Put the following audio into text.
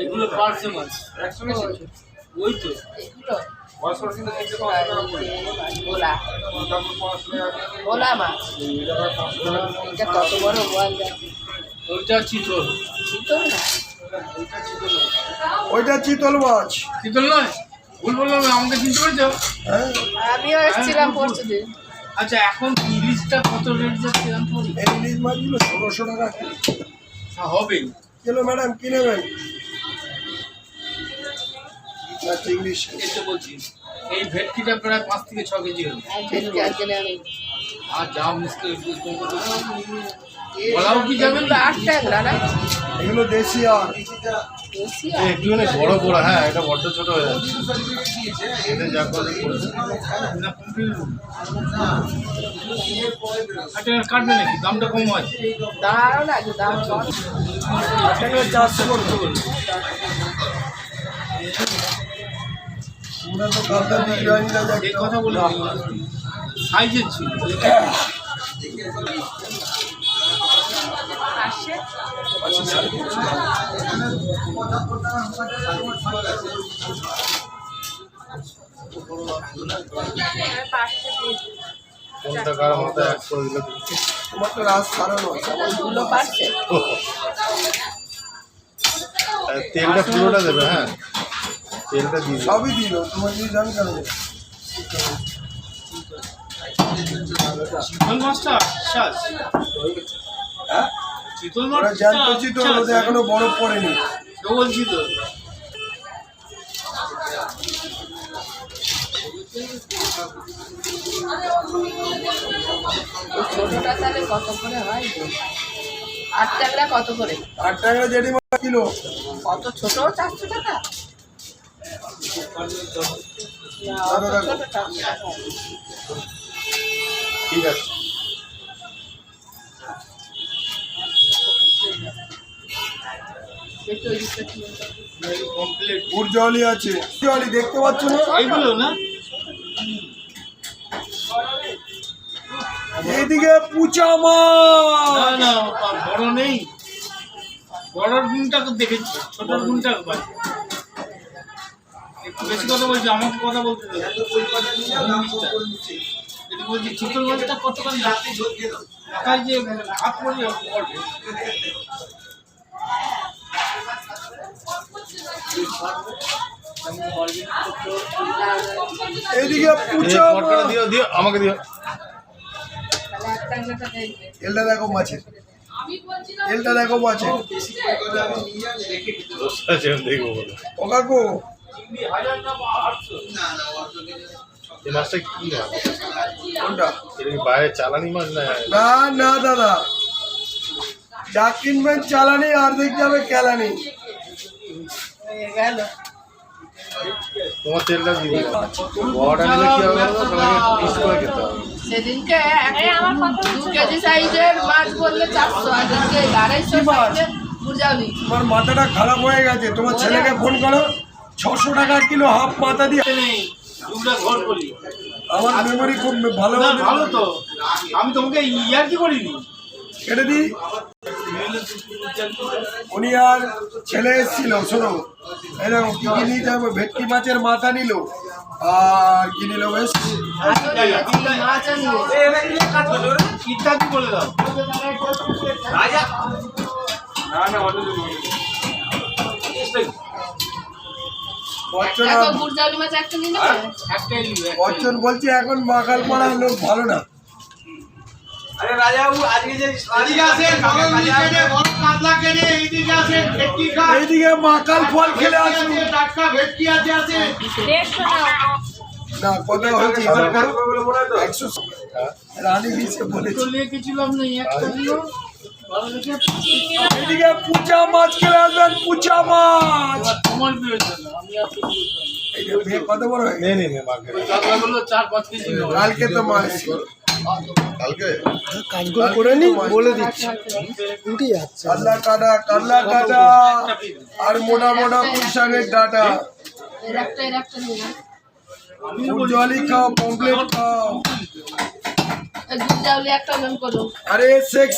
এগুলো পার্সে মাছ ওই তো ভোলা ভোলা মাছ এটা কত বড় বল ওইটা চিতল চিতল না ওইটা চিতল মাছ। চিতল নয়, ভুল বললাম, আমাকে চিনতে পেরেছো? হ্যাঁ, আমিও এসেছিলাম পরশুদিন। আচ্ছা, এখন ইলিশটা কত রেট যাচ্ছে জানতে পারি? এই ইলিশ মাছগুলো 1600 টাকা কিলো। হবেই কিলো ম্যাডাম কি নেবেন? না চিংড়ি এসে বলছি, এই ভেটকিটা প্রায় 5 থেকে 6 কেজি হবে। আর যা মুশকিল বলাও কি যাবেন? 8 টাকা না এগুলো দেশি আর একটু বড় বড়। হ্যাঁ, এটা বড্ড ছোট হয়ে যাচ্ছে। এটা যা করে আচ্ছা, কাটবে নাকি? দামটা কম আছে। দাঁড়াও না একটু দাম কম। 400 করতে বলুন। ওরা তো কালকে বিক্রি হয়নি না, এই কথা বলি, সাইজের ছিল। আসে কোনটা কার মতো এক করে দিলে তোমার তো রাত সারানো গুলো পারছে তেলটা পুরোটা দেবে। হ্যাঁ, তেলটা দিয়ে দেবে। সবই দিল, তোমার যদি জান কেন চিতল মাছটা শ্বাস, হ্যাঁ, চিতল ওরা মাছ জ্যান্ত চিতল, ওদের এখনো বরফ পড়েনি। বলছি তো। ছোটটা তাহলে কত করে হয়? 8 টাকা কত করে? 8 টাকা জেঠি মাছ কিলো। কত ছোট 400 টাকা? না, অত ছোট 400 টাকা। ঠিক আছে। একটু ওই দিকটা কি আছে? কমপ্লিট উর্জলি আছে, উর্জলি দেখতে পাচ্ছ না? এইগুলো না, এইদিকে পুচা না মাছ। না, বড় নেই। বড়র গুণটা তো দেখেছি, ছোটর গুণটা পাই। একটু বেশি কথা বলছি, আমাকে কথা বলতে দেবে। যদি বলছি চিতল মাছটা কতক্ষণ মাথায় যে হাত পড়ে পড়বে। এইদিকে পুচা পটকাটা মাছ। দিও দিও, আমাকে দিও। তাহলে 1 টাকাটা দেখবে। এলটা দেখো মাছের, এলটা দেখো মাছের। আচ্ছা, দেখবো বলে। ও কাকু, এই মাছটা কি মাছ? কোনটা? এটা কি বাইরে চালানি মাছ না? না না দাদা, যা কিনবেন চালানি, আর দেখ যাবে কেলানি। হয়ে গেল। তোমার তেলটা দিয়ে দিও। বড়টা নিলে কি হবে বলো তো? তাহলে পিস করে খেতে হবে। সেদিনকে 2 কেজি সাইজের মাছ বললে 400, আর আজকে 250 সাইজের বুঝাওনি। তোমার মাথাটা খারাপ হয়ে গেছে, তোমার ছেলেকে ফোন করো, 600 টাকা কিলো হাফ মাথা দিয়ে। নেই, দুটা ঘর করি। আমার মেমোরি খুব ভালো। না, ভালো তো, আমি তোমাকে ইয়ার কি করিনি। কেটে দিই। উনি আর ছেলে এসেছিল, শোনো, এই দেখো কি কি নিতে হবে। ভেটকি মাছের মাথা নিল, আর কি নিল বেশ, মাছ আনবো। ইত্যাদি বলে দাও। বচ্চন দেখো বুঝাওনি মাছ একটা নিয়ে নেবে। একটাই নিবে, একটাই। বচ্চন বলছে এখন মাখাল পাড়ার লোক ভালো না। আরে রাজাবাবু আজকে যে এদিকে আসেন, নরম কেনে বড় কাতলা কেনে, এইদিকে আসেন, ভেটকি খান, এইদিকে মাখাল ফল খেলে আসুন। টাটকা ভেটকি আছে আসেন। না কথা হচ্ছে এবার করো 100 রানী দিছে বলেছে। তো নিয়ে গেছিলাম না, একটা দিও ভালো দেখে। এদিকে পুচা মাছ খেলে আসবেন, পুচা মাছ। তোমার প্রয়োজন, আমি আর তো বলতাম। এই যে মেয়ে কত বড় হয়ে গেছে। নে নে নে মাকে। ওই কাতলা বললো 4-5 কেজি নেবে। কালকে তো মাছ কালকে কাজগুলো করে নি বলে দিচ্ছি। কাতলা কাটা, কাতলা কাটা, আর মোটা মোটা পুঁই শাকের ডাটা। এর একটা নিয়ে নাও। উর্জলি খাও, পমপ্লেট খাও। বুঝাওলি একটা ওজন করো। আরে সেক্স